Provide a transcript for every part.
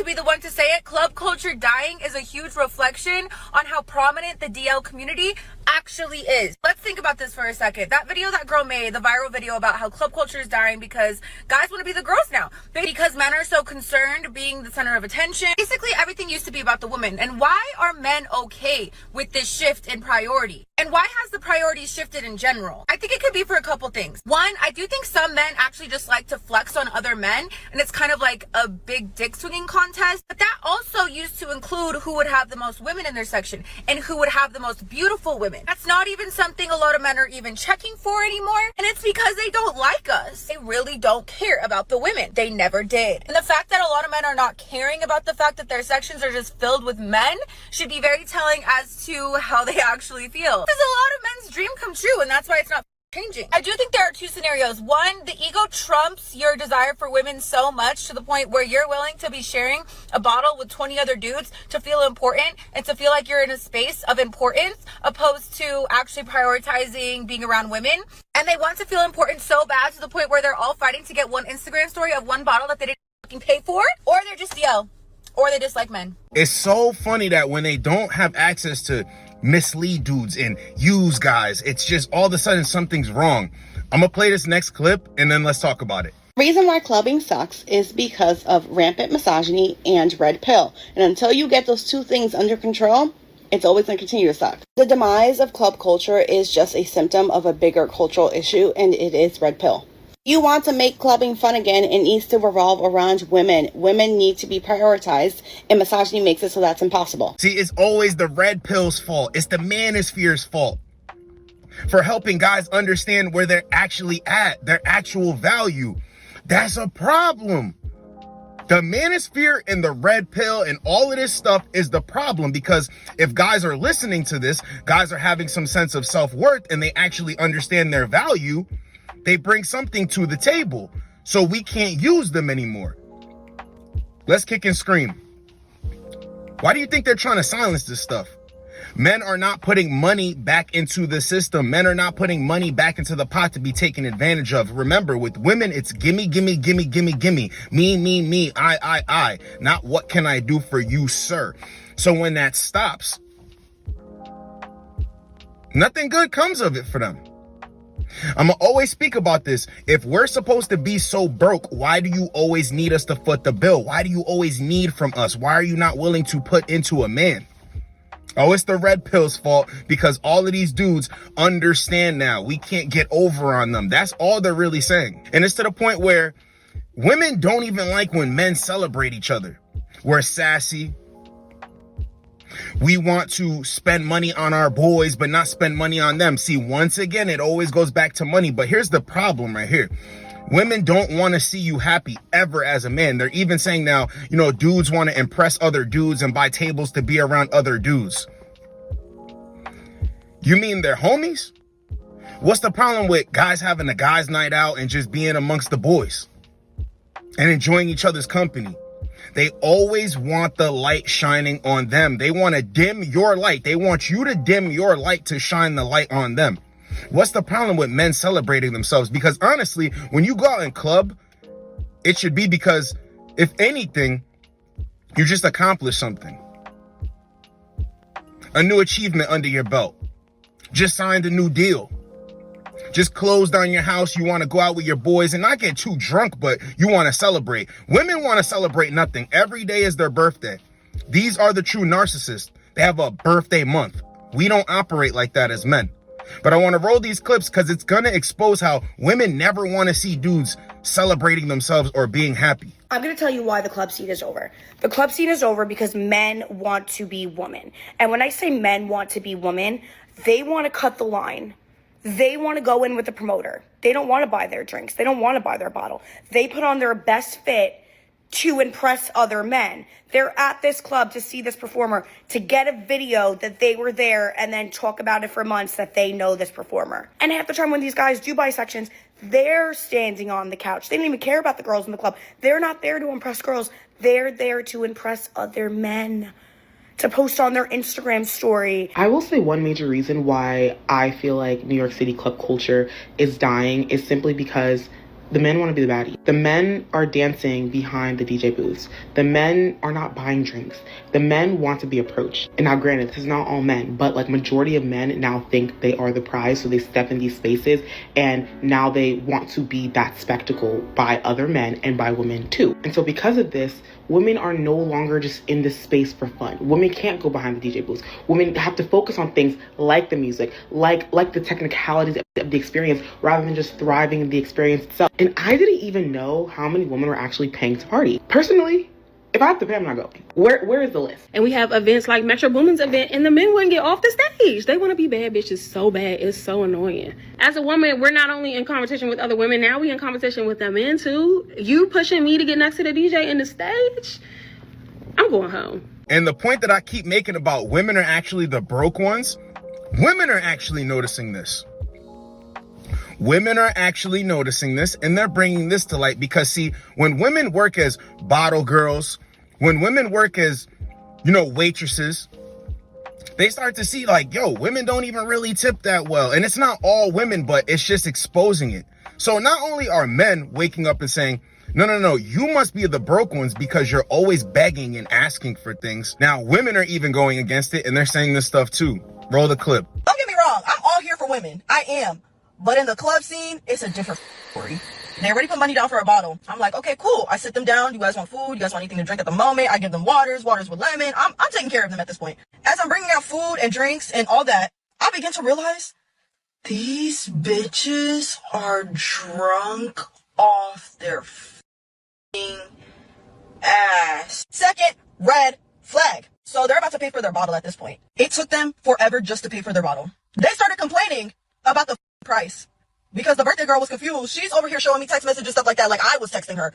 to be the one to say it, club culture dying is a huge reflection on how prominent the DL community actually is. Let's think about this for a second. That video that girl made, the viral video about how club culture is dying because guys want to be the girls now. Because men are so concerned being the center of attention. Basically, everything used to be about the woman. And why are men okay with this shift in priority? And why has the priorities shifted in general? I think it could be for a couple things. One, I do think some men actually just like to flex on other men, and it's kind of like a big dick swinging contest. But that also used to include who would have the most women in their section and who would have the most beautiful women. That's not even something a lot of men are even checking for anymore. And it's because they don't like us. They really don't care about the women. They never did. And the fact that a lot of men are not caring about the fact that their sections are just filled with men should be very telling as to how they actually feel. This is a lot of men's dream come true, and that's why it's not changing. I do think there are two scenarios. One, the ego trumps your desire for women so much to the point where you're willing to be sharing a bottle with 20 other dudes to feel important and to feel like you're in a space of importance, opposed to actually prioritizing being around women. And they want to feel important so bad to the point where they're all fighting to get one Instagram story of one bottle that they didn't fucking pay for, or they're just DL, or they dislike men. It's so funny that when they don't have access to mislead dudes and use guys, it's just all of a sudden something's wrong. I'm gonna play this next clip and then let's talk about it. The reason why clubbing sucks is because of rampant misogyny and red pill. And until you get those two things under control, it's always going to continue to suck. The demise of club culture is just a symptom of a bigger cultural issue, and it is red pill. You want to make clubbing fun again, it needs to revolve around women. Women need to be prioritized, and misogyny makes it so that's impossible. See, it's always the red pill's fault. It's the manosphere's fault for helping guys understand where they're actually at, their actual value. That's a problem. The manosphere and the red pill and all of this stuff is the problem, because if guys are listening to this, guys are having some sense of self-worth and they actually understand their value, they bring something to the table, so we can't use them anymore. Let's kick and scream. Why do you think they're trying to silence this stuff? Men are not putting money back into the system. Men are not putting money back into the pot to be taken advantage of. Remember, with women, it's gimme, gimme, gimme, gimme, gimme. Me, I. Not what can I do for you, sir. So when that stops, nothing good comes of it for them. I'm gonna always speak about this. If we're supposed to be so broke, why do you always need us to foot the bill? Why do you always need from us? Why are you not willing to put into a man? Oh, it's the red pill's fault because all of these dudes understand now. We can't get over on them. That's all they're really saying. And it's to the point where women don't even like when men celebrate each other. We're sassy. We want to spend money on our boys, but not spend money on them. See, once again, it always goes back to money. But here's the problem right here. Women don't want to see you happy ever as a man. They're even saying now, dudes want to impress other dudes and buy tables to be around other dudes. You mean they're homies? What's the problem with guys having a guys' night out and just being amongst the boys and enjoying each other's company? They always want the light shining on them. They want to dim your light. They want you to dim your light to shine the light on them. What's the problem with men celebrating themselves? Because honestly, when you go out and club, it should be because, if anything, you just accomplished something. A new achievement under your belt. Just signed a new deal. Just closed on your house. You want to go out with your boys and not get too drunk, but you want to celebrate. Women want to celebrate nothing. Every day is their birthday. These are the true narcissists. They have a birthday month. We don't operate like that as men. But I want to roll these clips because it's going to expose how women never want to see dudes celebrating themselves or being happy. I'm going to tell you why the club scene is over. The club scene is over because men want to be women. And when I say men want to be women, they want to cut the line. They want to go in with the promoter. They don't want to buy their drinks. They don't want to buy their bottle. They put on their best fit to impress other men. They're at this club to see this performer, to get a video that they were there and then talk about it for months that they know this performer. And half the time when these guys do buy sections, they're standing on the couch. They don't even care about the girls in the club. They're not there to impress girls. They're there to impress other men, to post on their Instagram story. I will say one major reason why I feel like New York City club culture is dying is simply because The men want to be the baddie. The men are dancing behind the DJ booths. The men are not buying drinks. The men want to be approached. And now granted, this is not all men, but like majority of men now think they are the prize. So they step in these spaces and now they want to be that spectacle by other men and by women too. And so because of this, women are no longer just in this space for fun. Women can't go behind the DJ booths. Women have to focus on things like the music, like the technicalities of the experience, rather than just thriving in the experience itself. And I didn't even know how many women were actually paying to party. Personally, if I have to pay, I'm not going. Where is the list? And we have events like Metro Boomin's event, and the men wouldn't get off the stage. They want to be bad bitches so bad. It's so annoying. As a woman, we're not only in competition with other women, now we in competition with the men too. You pushing me to get next to the DJ in the stage? I'm going home. And the point that I keep making about women are actually the broke ones, women are actually noticing this. Women are actually noticing this, and they're bringing this to light because, see, when women work as bottle girls, when women work as, waitresses, they start to see like, yo, women don't even really tip that well. And it's not all women, but it's just exposing it. So not only are men waking up and saying, no, you must be the broke ones because you're always begging and asking for things. Now, women are even going against it, and they're saying this stuff too. Roll the clip. Don't get me wrong, I'm all here for women. I am. But in the club scene, it's a different story. They already put money down for a bottle. I'm like, okay, cool. I sit them down. You guys want food? You guys want anything to drink at the moment? I give them waters with lemon. I'm taking care of them at this point. As I'm bringing out food and drinks and all that, I begin to realize these bitches are drunk off their f***ing ass. Second red flag. So they're about to pay for their bottle at this point. It took them forever just to pay for their bottle. They started complaining about the price because the birthday girl was confused. She's over here showing me text messages, stuff like that, like I was texting her.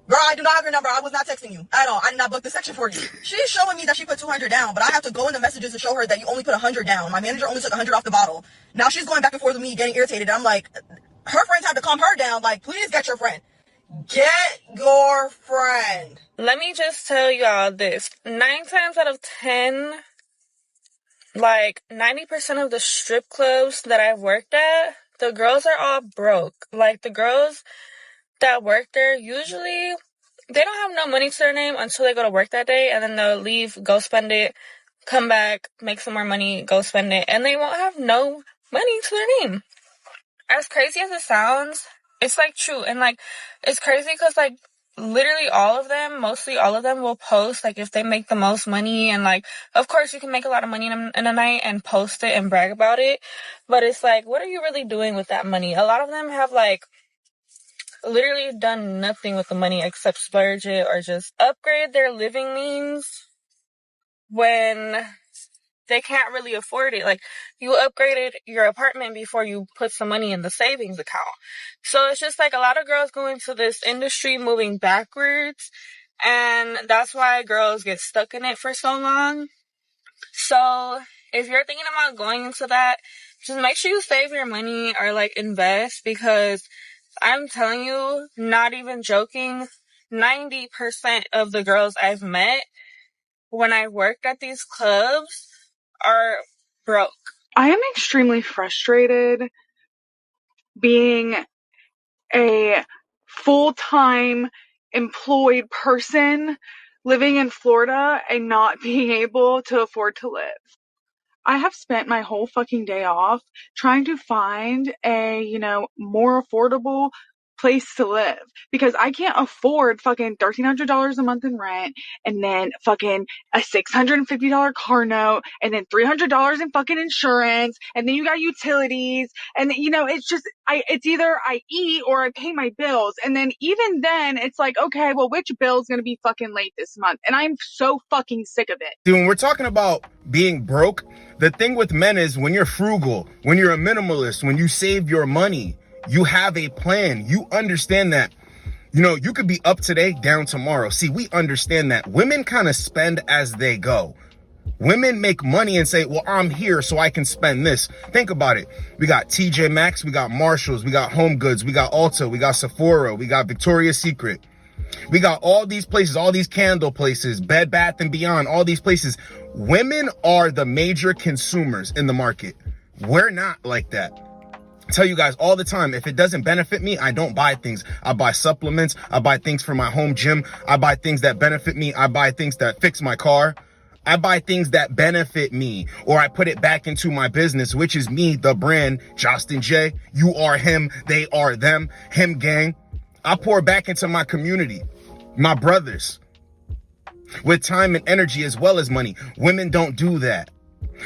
Girl, I do not have your number. I was not texting you at all. I did not book the section for you. She's showing me that she put 200 down, but I have to go in the messages and show her that you only put 100 down. My manager only took 100 off the bottle. Now she's going back and forth with me, getting irritated. I'm like, her friends have to calm her down. Like, please get your friend. Get your friend. Let me just tell y'all this. 9 times out of 10, like 90% of the strip clubs that I've worked at, the girls are all broke. Like the girls that work there, usually they don't have no money to their name until they go to work that day, and then they'll leave, go spend it, come back, make some more money, go spend it, and they won't have no money to their name. As crazy as it sounds, it's like true. And like it's crazy because like literally mostly all of them will post like if they make the most money, and like of course you can make a lot of money in a night and post it and brag about it, but it's like, what are you really doing with that money? A lot of them have like literally done nothing with the money except splurge it or just upgrade their living means when they can't really afford it. Like, you upgraded your apartment before you put some money in the savings account. So it's just like a lot of girls go into this industry moving backwards, and that's why girls get stuck in it for so long. So if you're thinking about going into that, just make sure you save your money or like invest, because I'm telling you, not even joking, 90% of the girls I've met when I worked at these clubs are broke. I am extremely frustrated being a full-time employed person living in Florida and not being able to afford to live. I have spent my whole fucking day off trying to find a, more affordable place to live, because I can't afford fucking $1,300 a month in rent, and then fucking a $650 car note, and then $300 in fucking insurance, and then you got utilities, and it's just, it's either I eat or I pay my bills, and then even then it's like, okay, well, which bill's gonna be fucking late this month? And I'm so fucking sick of it. See, when we're talking about being broke, the thing with men is when you're frugal, when you're a minimalist, when you save your money, you have a plan. You understand that, you could be up today, down tomorrow. See, we understand that. Women kind of spend as they go. Women make money and say, well, I'm here so I can spend this. Think about it. We got TJ Maxx, we got Marshalls, we got Home Goods, we got Ulta, we got Sephora, we got Victoria's Secret. We got all these places, all these candle places, Bed Bath & Beyond, all these places. Women are the major consumers in the market. We're not like that. tell you guys all the time, if it doesn't benefit me, I don't buy things. I buy supplements. I buy things for my home gym. I buy things that benefit me. I buy things that fix my car. I buy things that benefit me, or I put it back into my business, which is me, the brand, Josten J. You are him. They are them. Him gang. I pour back into my community, my brothers, with time and energy as well as money. Women don't do that.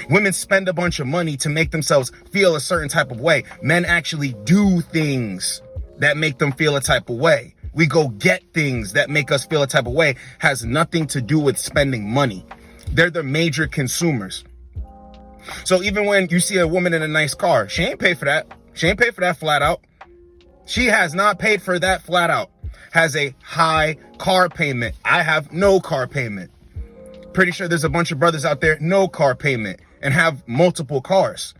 Women spend a bunch of money to make themselves feel a certain type of way. Men actually do things that make them feel a type of way. We go get things that make us feel a type of way. Has nothing to do with spending money. They're the major consumers. So even when you see a woman in a nice car, she ain't paid for that. She ain't paid for that flat out. She has not paid for that flat out. Has a high car payment. I have no car payment. Pretty sure there's a bunch of brothers out there, no car payment, and have multiple cars.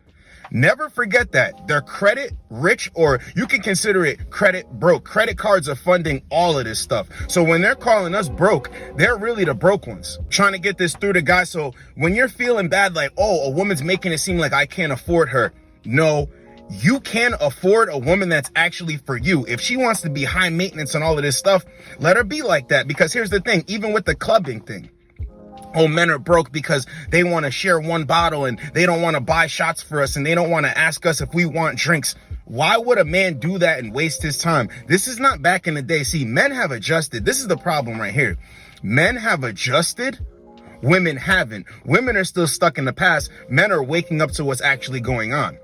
Never forget that. They're credit rich, or you can consider it credit broke. Credit cards are funding all of this stuff. So when they're calling us broke, they're really the broke ones. Trying to get this through to guys. So when you're feeling bad, like, oh, a woman's making it seem like I can't afford her. No, you can afford a woman that's actually for you. If she wants to be high maintenance and all of this stuff, let her be like that. Because here's the thing, even with the clubbing thing, oh, men are broke because they want to share one bottle and they don't want to buy shots for us and they don't want to ask us if we want drinks. Why would a man do that and waste his time? This is not back in the day. See, men have adjusted. This is the problem right here. Men have adjusted. Women haven't. Women are still stuck in the past. Men are waking up to what's actually going on.